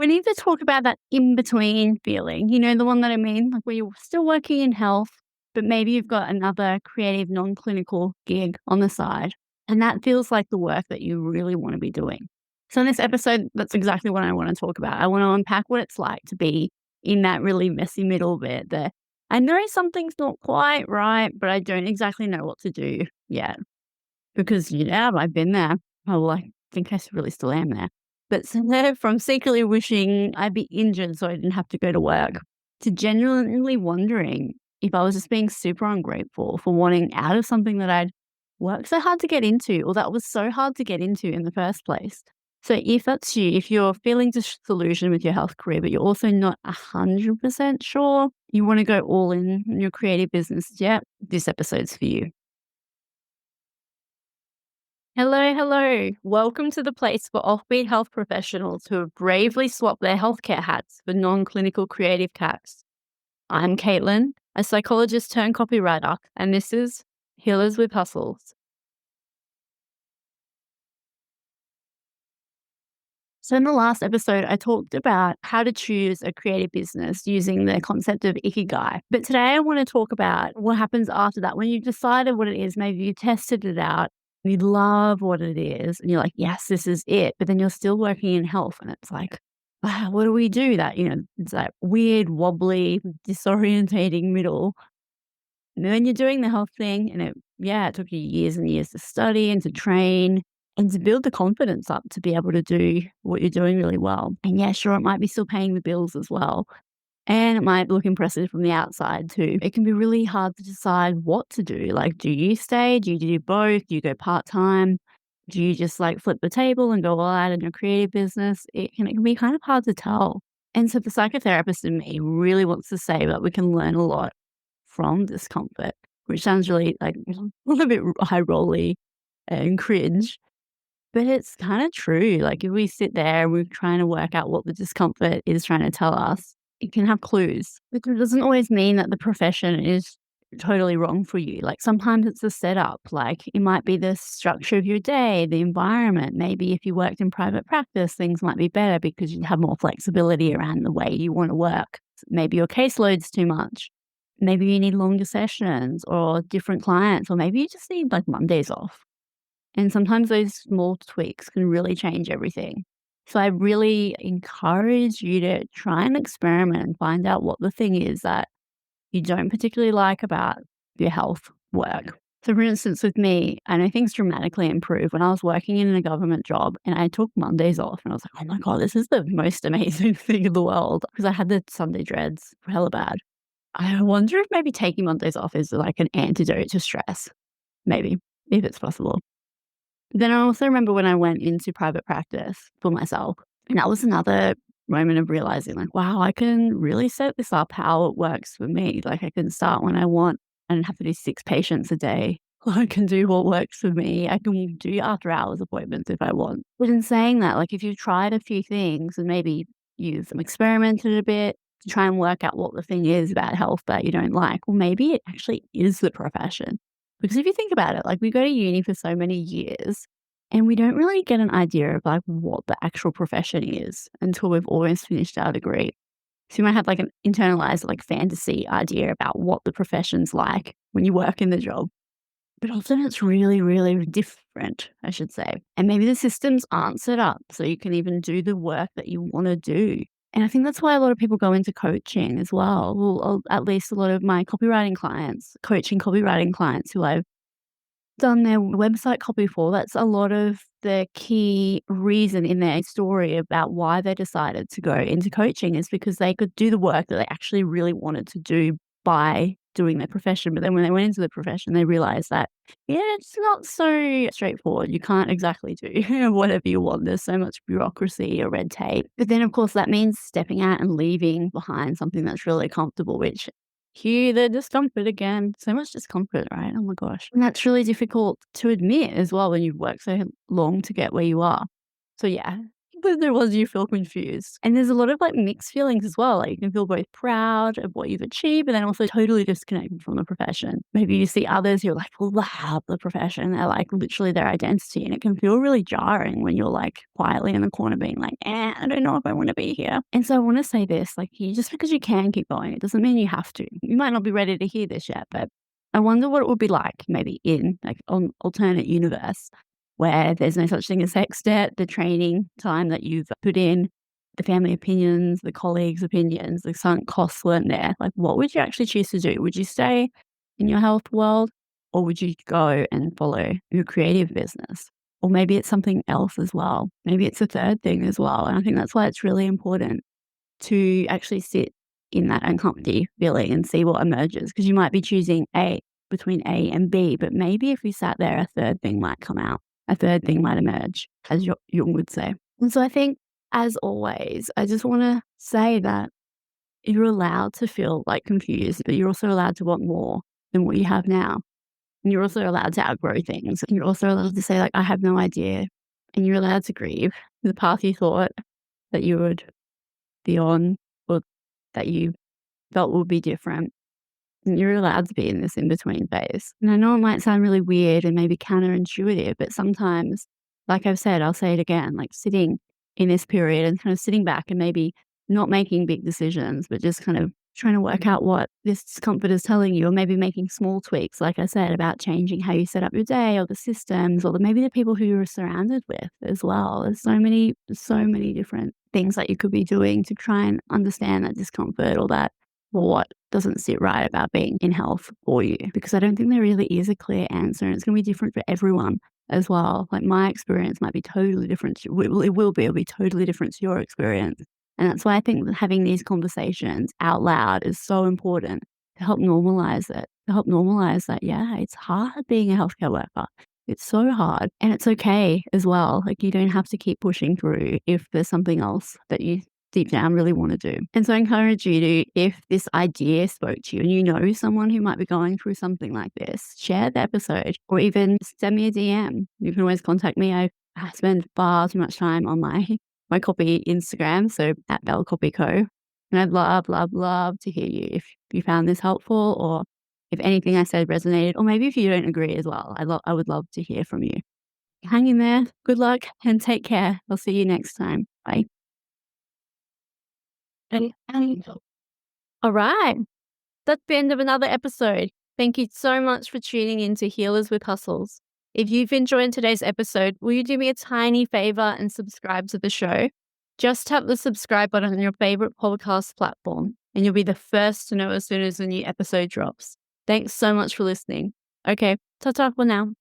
We need to talk about that in between feeling, the one that I mean, like where you're still working in health, but maybe you've got another creative, non clinical gig on the side. And that feels like the work that you really want to be doing. So, in this episode, that's exactly what I want to talk about. I want to unpack what it's like to be in that really messy middle bit there. I know something's not quite right, but I don't exactly know what to do yet. Because, yeah, I've been there. Oh, I think I really still am there. But so there, from secretly wishing I'd be injured so I didn't have to go to work, to genuinely wondering if I was just being super ungrateful for wanting out of something that I'd worked so hard to get into, or that was so hard to get into in the first place. So if that's you, if you're feeling disillusioned with your health career, but you're also not 100% sure you want to go all in your creative business yet, this episode's for you. Hello, hello. Welcome to the place for offbeat health professionals who have bravely swapped their healthcare hats for non clinical creative caps. I'm Caitlin, a psychologist turned copywriter, and this is Healers with Hustles. So, in the last episode, I talked about how to choose a creative business using the concept of ikigai. But today, I want to talk about what happens after that when you've decided what it is. Maybe you tested it out, you love what it is, and you're like, yes, this is it. But then you're still working in health, and it's like, wow, what do we do? It's that weird, wobbly, disorientating middle. And then you're doing the health thing, and it took you years and years to study and to train and to build the confidence up to be able to do what you're doing really well. And yeah, sure, it might be still paying the bills as well. And it might look impressive from the outside too. It can be really hard to decide what to do. Like, do you stay? Do you do both? Do you go part time? Do you just like flip the table and go all out in your creative business? It can be kind of hard to tell. And so the psychotherapist in me really wants to say that we can learn a lot from discomfort, which sounds really like a little bit high rolly and cringe. But it's kind of true. Like if we sit there and we're trying to work out what the discomfort is trying to tell us, it can have clues. But it doesn't always mean that the profession is totally wrong for you. Like sometimes it's a setup. Like it might be the structure of your day, the environment. Maybe if you worked in private practice, things might be better because you have more flexibility around the way you want to work. Maybe your caseload's too much. Maybe you need longer sessions or different clients, or maybe you just need like Mondays off. And sometimes those small tweaks can really change everything. So I really encourage you to try and experiment and find out what the thing is that you don't particularly like about your health work. So for instance, with me, I know things dramatically improved when I was working in a government job and I took Mondays off and I was like, oh my God, this is the most amazing thing in the world, because I had the Sunday dreads hella bad. I wonder if maybe taking Mondays off is like an antidote to stress. Maybe, if it's possible. Then I also remember when I went into private practice for myself, and that was another moment of realizing like, wow, I can really set this up how it works for me. Like I can start when I want. I don't have to do 6 patients a day. I can do what works for me. I can do after hours appointments if I want. But in saying that, like if you've tried a few things and maybe you've experimented a bit to try and work out what the thing is about health that you don't like, well, maybe it actually is the profession. Because if you think about it, like we go to uni for so many years and we don't really get an idea of like what the actual profession is until we've almost finished our degree. So you might have like an internalized like fantasy idea about what the profession's like when you work in the job. But often it's really, really different, I should say. And maybe the systems aren't set up so you can even do the work that you want to do. And I think that's why a lot of people go into coaching as well. Well, at least a lot of my copywriting clients, coaching copywriting clients who I've done their website copy for, that's a lot of the key reason in their story about why they decided to go into coaching is because they could do the work that they actually really wanted to do by doing their profession. But then when they went into the profession, they realized that, yeah, it's not so straightforward. You can't exactly do whatever you want. There's so much bureaucracy or red tape. But then, of course, that means stepping out and leaving behind something that's really comfortable, which cue the discomfort again. So much discomfort, right? Oh my gosh. And that's really difficult to admit as well when you've worked so long to get where you are. So yeah, when there was you feel confused. And there's a lot of like mixed feelings as well. Like you can feel both proud of what you've achieved, but then also totally disconnected from the profession. Maybe you see others who like love the profession. They're like literally their identity. And it can feel really jarring when you're like quietly in the corner being like, I don't know if I want to be here. And so I want to say this, like just because you can keep going, it doesn't mean you have to. You might not be ready to hear this yet, but I wonder what it would be like maybe in like an alternate universe where there's no such thing as sex debt, the training time that you've put in, the family opinions, the colleagues' opinions, the sunk costs weren't there. Like, what would you actually choose to do? Would you stay in your health world or would you go and follow your creative business? Or maybe it's something else as well. Maybe it's a third thing as well. And I think that's why it's really important to actually sit in that uncomfy feeling and see what emerges. Because you might be choosing between A and B, but maybe if you sat there, a third thing might come out. A third thing might emerge, as Jung would say. And so I think, as always, I just want to say that you're allowed to feel like confused, but you're also allowed to want more than what you have now. And you're also allowed to outgrow things. And you're also allowed to say, like, I have no idea. And you're allowed to grieve the path you thought that you would be on or that you felt would be different. And you're allowed to be in this in-between phase. And I know it might sound really weird and maybe counterintuitive, but sometimes, like I've said, I'll say it again, like sitting in this period and kind of sitting back and maybe not making big decisions, but just kind of trying to work out what this discomfort is telling you, or maybe making small tweaks, like I said, about changing how you set up your day or the systems or maybe the people who you're surrounded with as well. There's so many different things that you could be doing to try and understand that discomfort or that what doesn't sit right about being in health for you, because I don't think there really is a clear answer, and it's going to be different for everyone as well. Like my experience might be totally different. It'll be totally different to your experience. And that's why I think that having these conversations out loud is so important to help normalize it, yeah, it's hard being a healthcare worker. It's so hard. And it's okay as well. Like you don't have to keep pushing through if there's something else that you deep down really want to do. And so I encourage you to, if this idea spoke to you and you know someone who might be going through something like this, share the episode or even send me a DM. You can always contact me. I spend far too much time on my copy Instagram, so at Bell Copy Co. And I'd love to hear you if you found this helpful or if anything I said resonated, or maybe if you don't agree as well. I would love to hear from you. Hang in there. Good luck and take care. I'll see you next time. Bye. All right. That's the end of another episode. Thank you so much for tuning in to Healers with Hustles. If you've enjoyed today's episode, will you do me a tiny favor and subscribe to the show? Just tap the subscribe button on your favorite podcast platform, and you'll be the first to know as soon as a new episode drops. Thanks so much for listening. Okay, ta-ta for now.